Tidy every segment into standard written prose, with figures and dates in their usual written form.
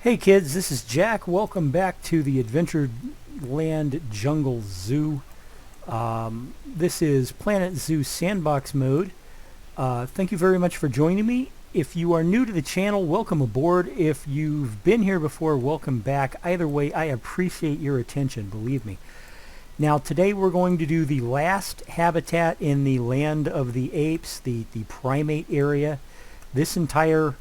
Hey kids, this is Jack. Welcome back to the Adventureland Jungle Zoo. This is Planet Zoo Sandbox mode. Thank you very much for joining me. If you are new to the channel, welcome aboard. If you've been here before, welcome back. Either way, I appreciate your attention, believe me. Now today we're going to do the last habitat in the land of the apes, the primate area. This entire,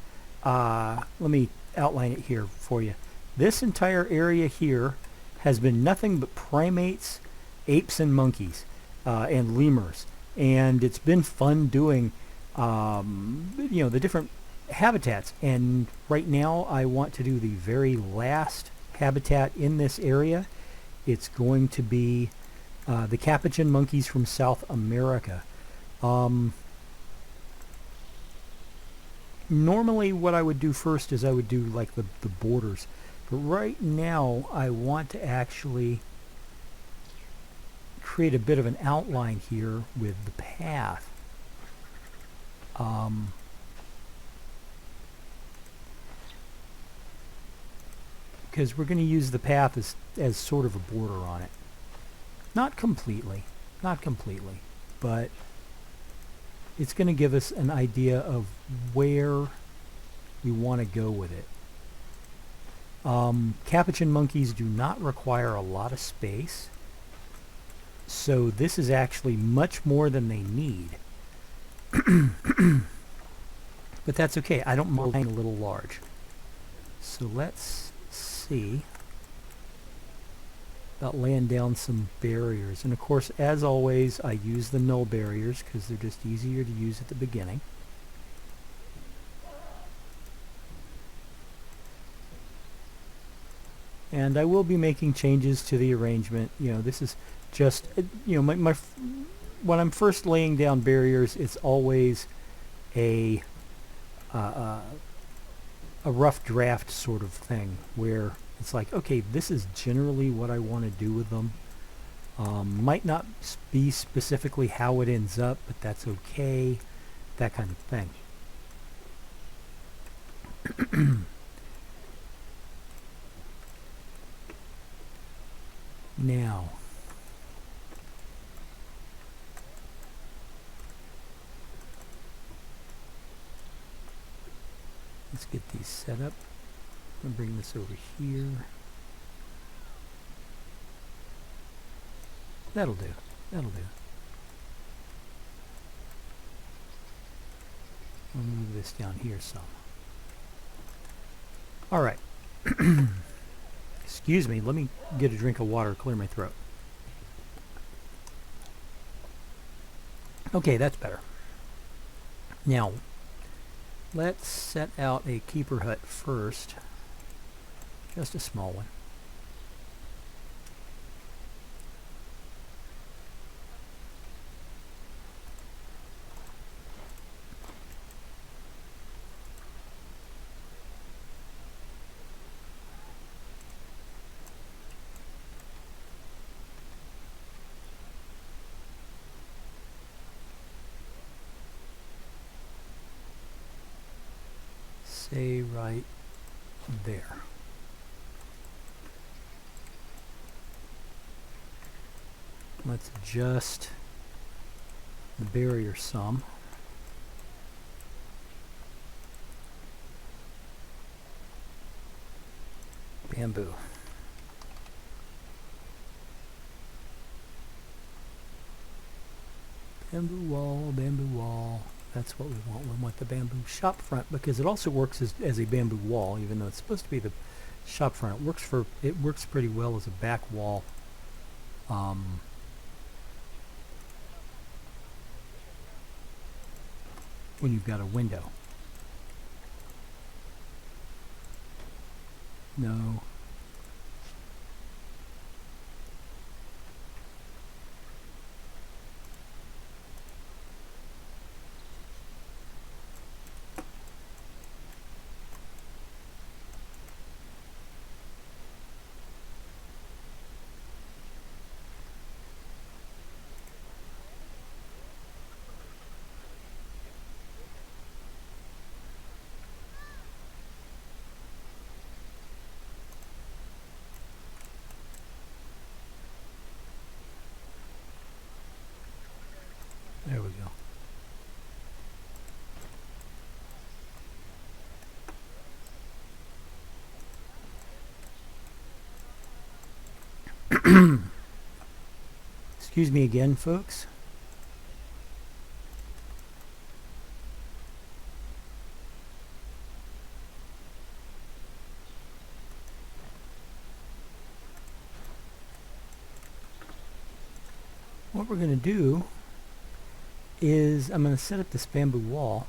let me outline it here for you. This entire area here has been nothing but primates, apes and monkeys, and lemurs. And it's been fun doing, the different habitats. And right now I want to do the very last habitat in this area. It's going to be the Capuchin monkeys from South America. Normally what I would do first is I would do like the borders. But right now I want to actually create a bit of an outline here with the path. Because we're going to use the path as sort of a border on it. Not completely, but it's going to give us an idea of where we want to go with it. Capuchin monkeys do not require a lot of space, so this is actually much more than they need. But that's okay. I don't mind a little large. So let's see about laying down some barriers. And of course, as always, I use the null barriers because they're just easier to use at the beginning. And I will be making changes to the arrangement. This is just, when I'm first laying down barriers, it's always a rough draft sort of thing where it's like, okay, this is generally what I want to do with them. Might not be specifically how it ends up, but that's okay. That kind of thing. Now, let's get these set up. I'm going to bring this over here. That'll do. I'll move this down here some. Alright. Excuse me, let me get a drink of water, clear my throat. Okay, that's better. Now, let's set out a keeper hut first. Just a small one. Say right there. Let's adjust the barrier some. Bamboo. Bamboo wall. That's what we want. We want the bamboo shop front because it also works as a bamboo wall, even though it's supposed to be the shop front. It works pretty well as a back wall. When you've got a window. No. Excuse me again, folks. What we're going to do is I'm going to set up this bamboo wall.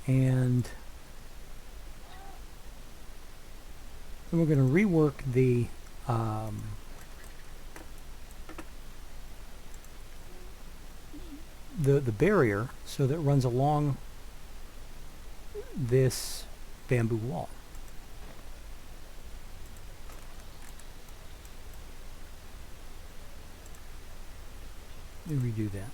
And then we're going to rework the barrier so that it runs along this bamboo wall. Let me redo that.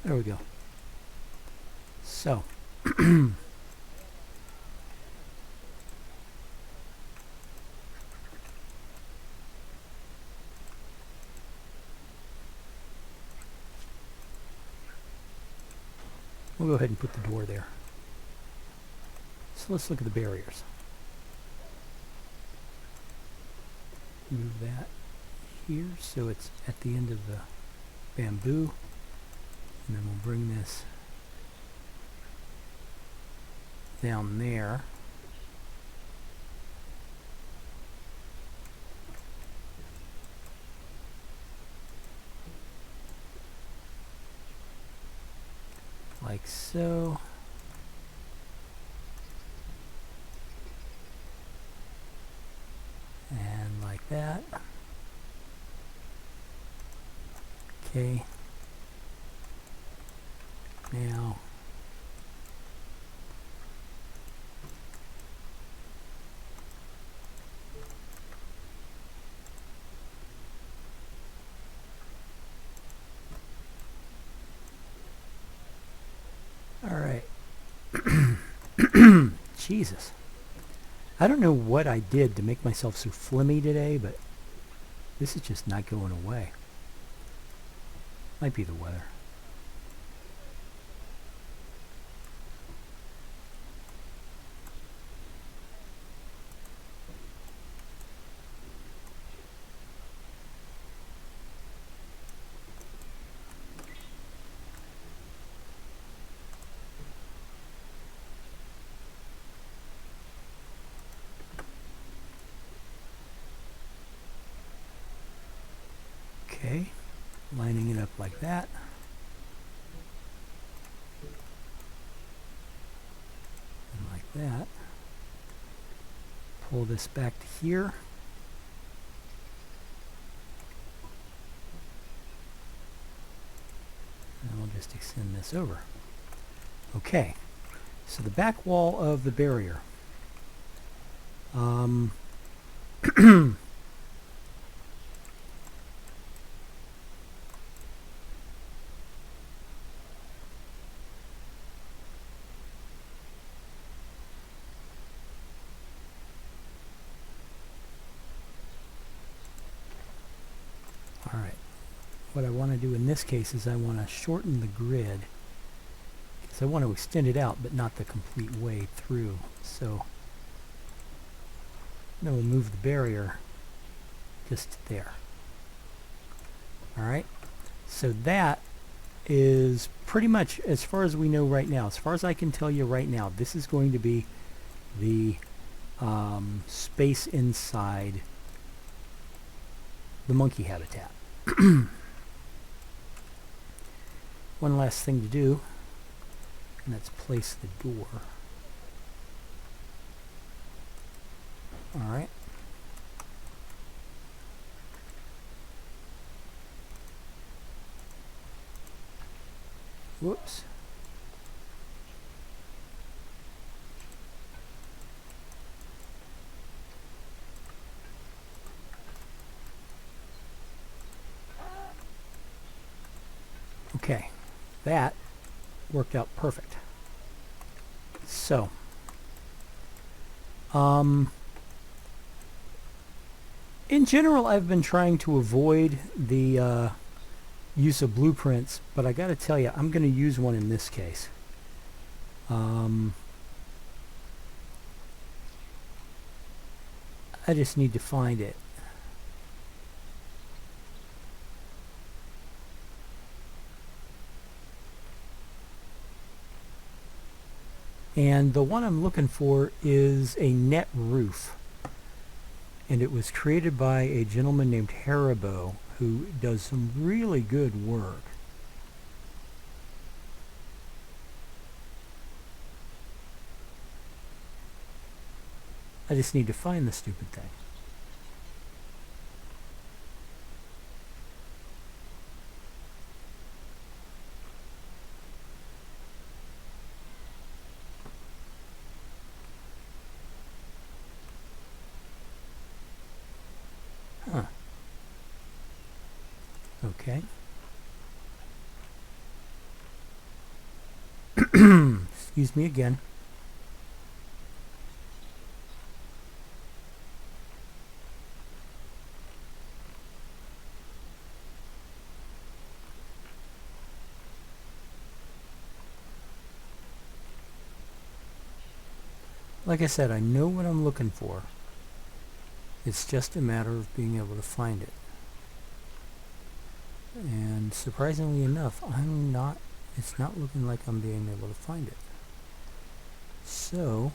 There we go. So, we'll go ahead and put the door there. So let's look at the barriers. Move that here so it's at the end of the bamboo. And then we'll bring this down there. Like so. And like that. Okay. Now, all right. Jesus. I don't know what I did to make myself so flimmy today, but this is just not going away. Might be the weather. Okay, lining it up like that. And like that. Pull this back to here. And we'll just extend this over. Okay, so the back wall of the barrier. Alright, what I want to do in this case is I want to shorten the grid because I want to extend it out but not the complete way through. So then we'll move the barrier just there. Alright, so that is pretty much as far as we know right now. As far as I can tell you right now, this is going to be the space inside the monkey habitat. One last thing to do, and that's place the door. Alright. Whoops. Okay, that worked out perfect. So, in general, I've been trying to avoid the use of blueprints, but I gotta tell you, I'm gonna use one in this case. I just need to find it. And the one I'm looking for is a net roof. And it was created by a gentleman named Haribo, who does some really good work. I just need to find the stupid thing. Huh. Okay. Excuse me again. Like I said, I know what I'm looking for. It's just a matter of being able to find it. And surprisingly enough, it's not looking like I'm being able to find it. So,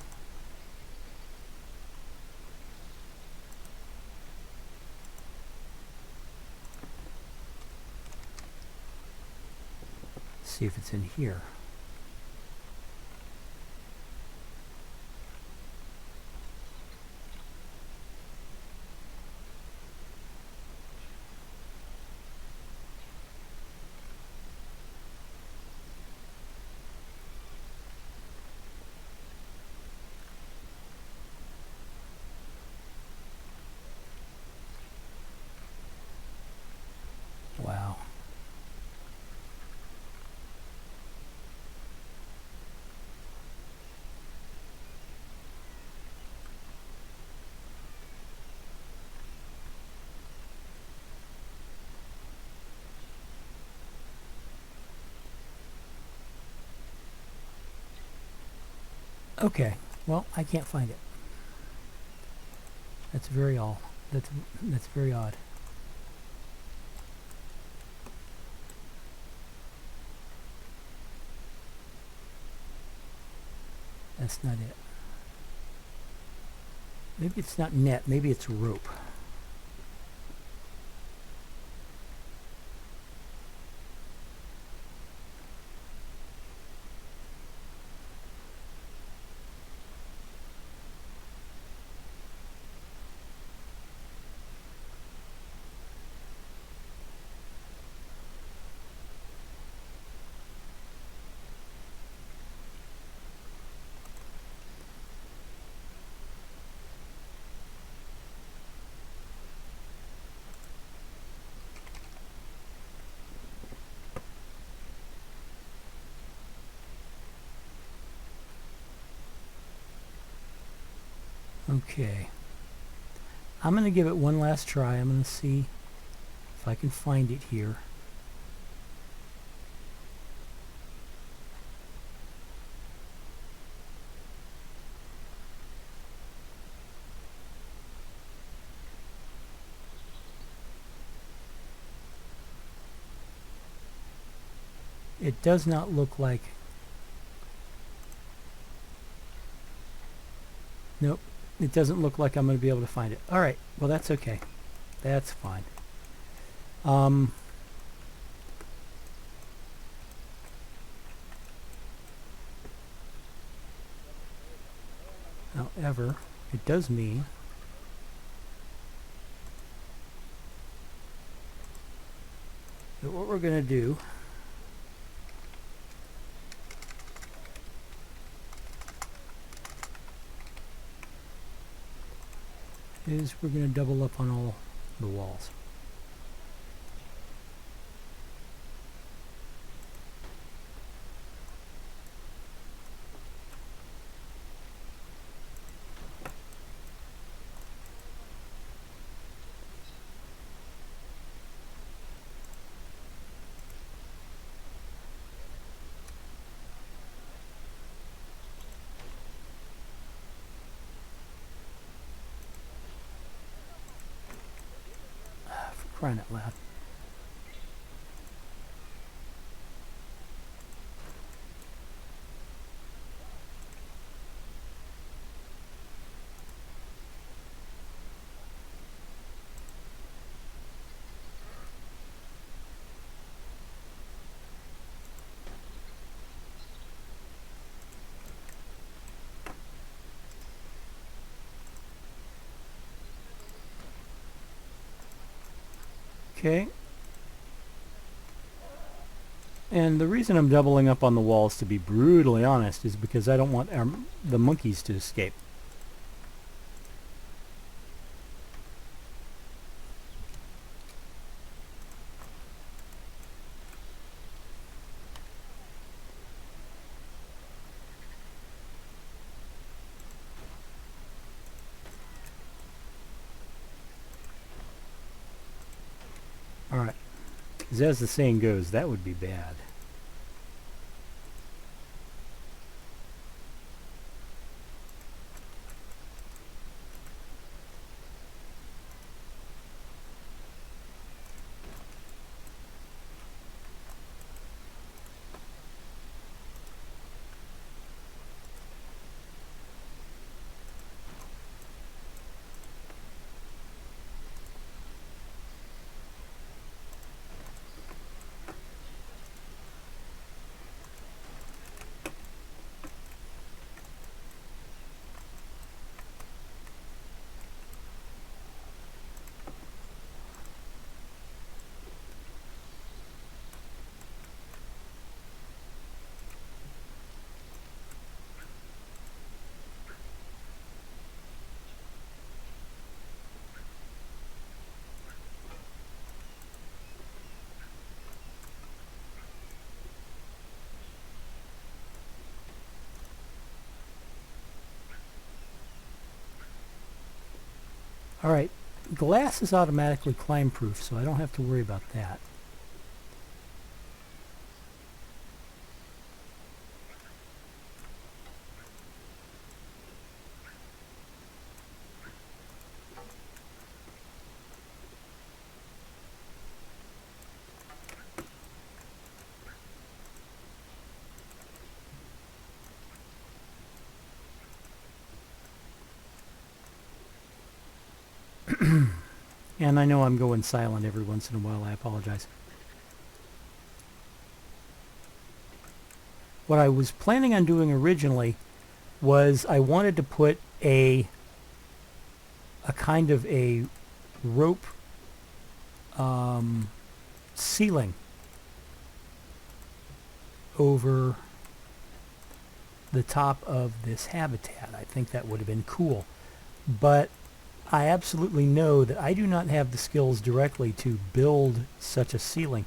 see if it's in here. Wow. Okay, well, I can't find it. That's very that's very odd. That's not it. Maybe it's not net, maybe it's rope. Okay. I'm going to give it one last try. I'm going to see if I can find it here. It does not look like... Nope. It doesn't look like I'm going to be able to find it. Alright, well that's okay. That's fine. However, it does mean that what we're going to do is we're going to double up on all the walls. crying out loud. Okay. And the reason I'm doubling up on the walls, to be brutally honest, is because I don't want the monkeys to escape. Alright. As the saying goes, that would be bad. Alright, glass is automatically climb proof, so I don't have to worry about that. And I know I'm going silent every once in a while, I apologize. What I was planning on doing originally was I wanted to put a kind of a rope ceiling over the top of this habitat. I think that would have been cool. But I absolutely know that I do not have the skills directly to build such a ceiling.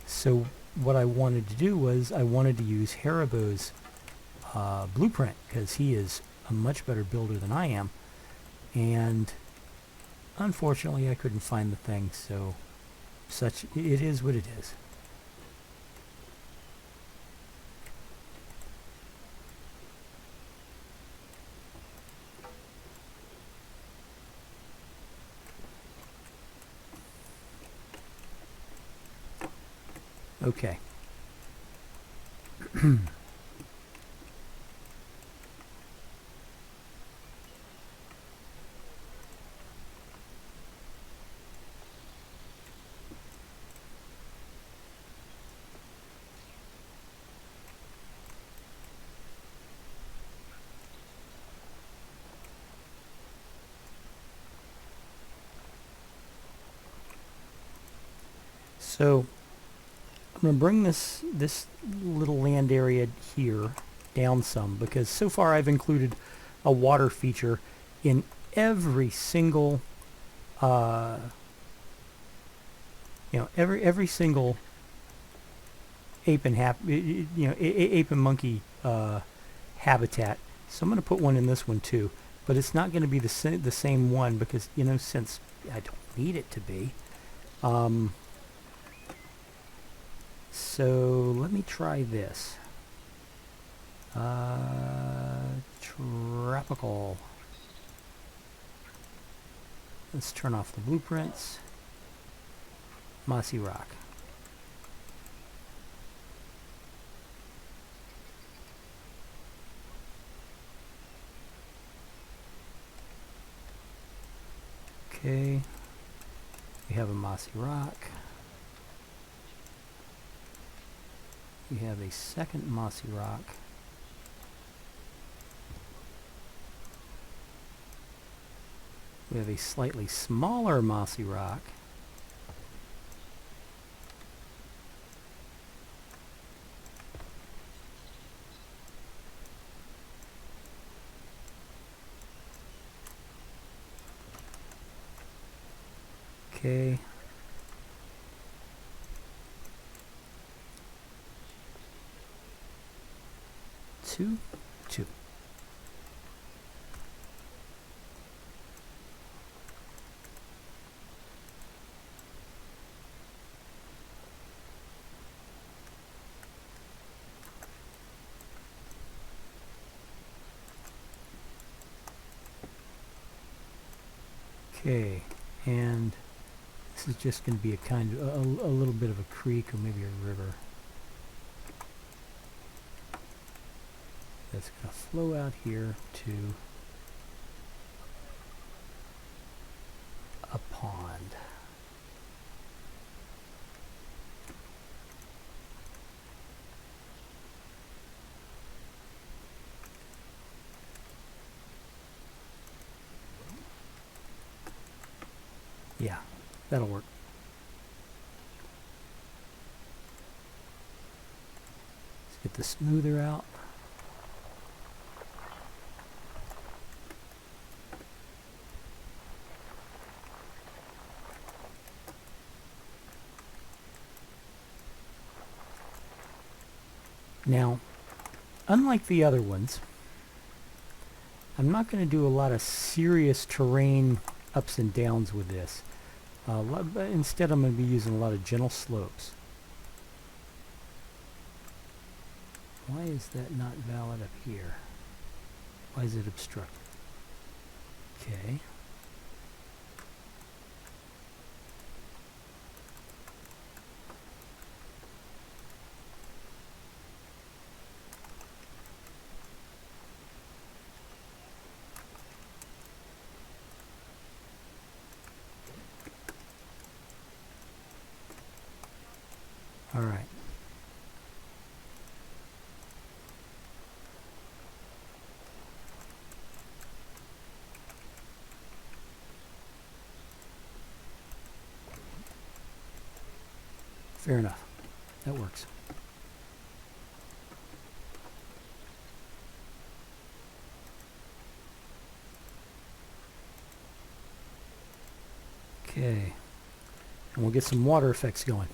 So what I wanted to do was I wanted to use Haribo's blueprint, because he is a much better builder than I am. And unfortunately I couldn't find the thing, so it is what it is. Okay. So I'm going to bring this little land area here down some, because so far I've included a water feature in every single every single ape and ape and monkey habitat. So I'm going to put one in this one too, but it's not going to be the same one, because since I don't need it to be. So let me try this. Tropical. Let's turn off the blueprints. mossy rock. Okay, we have a mossy rock. We have a second mossy rock. We have a slightly smaller mossy rock. Okay. Two. Okay, and this is just going to be a kind of a little bit of a creek or maybe a river. That's going to flow out here to a pond. Yeah, that'll work. Let's get the smoother out. Now, unlike the other ones, I'm not going to do a lot of serious terrain ups and downs with this. Instead, I'm going to be using a lot of gentle slopes. Why is that not valid up here? Why is it obstructed? Okay. All right. Fair enough. That works. Okay. And we'll get some water effects going.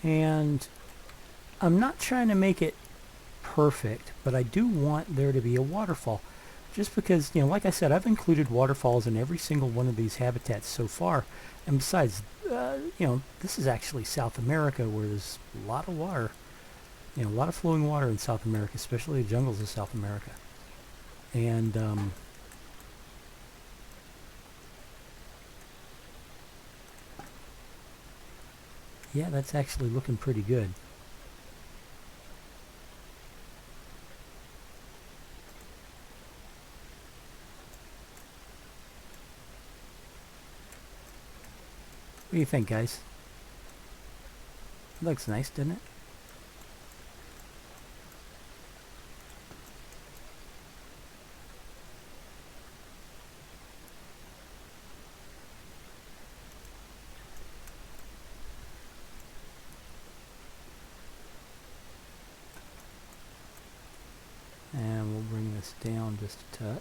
And I'm not trying to make it perfect, but I do want there to be a waterfall. Just because, you know, like I said, I've included waterfalls in every single one of these habitats so far. And besides, you know, this is actually South America where there's a lot of water. You know, a lot of flowing water in South America, especially the jungles of South America. And, yeah, that's actually looking pretty good. What do you think, guys? It looks nice, doesn't it? down just a touch.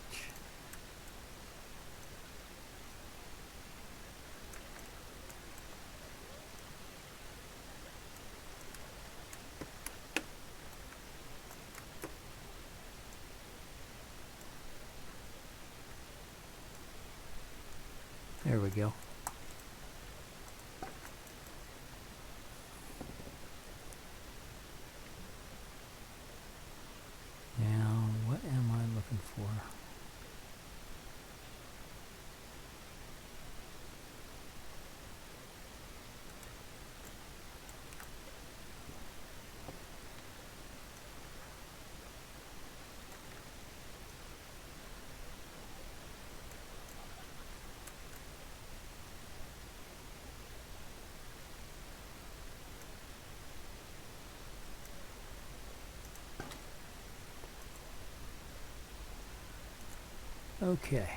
There we go. Now, what am I looking for? Okay.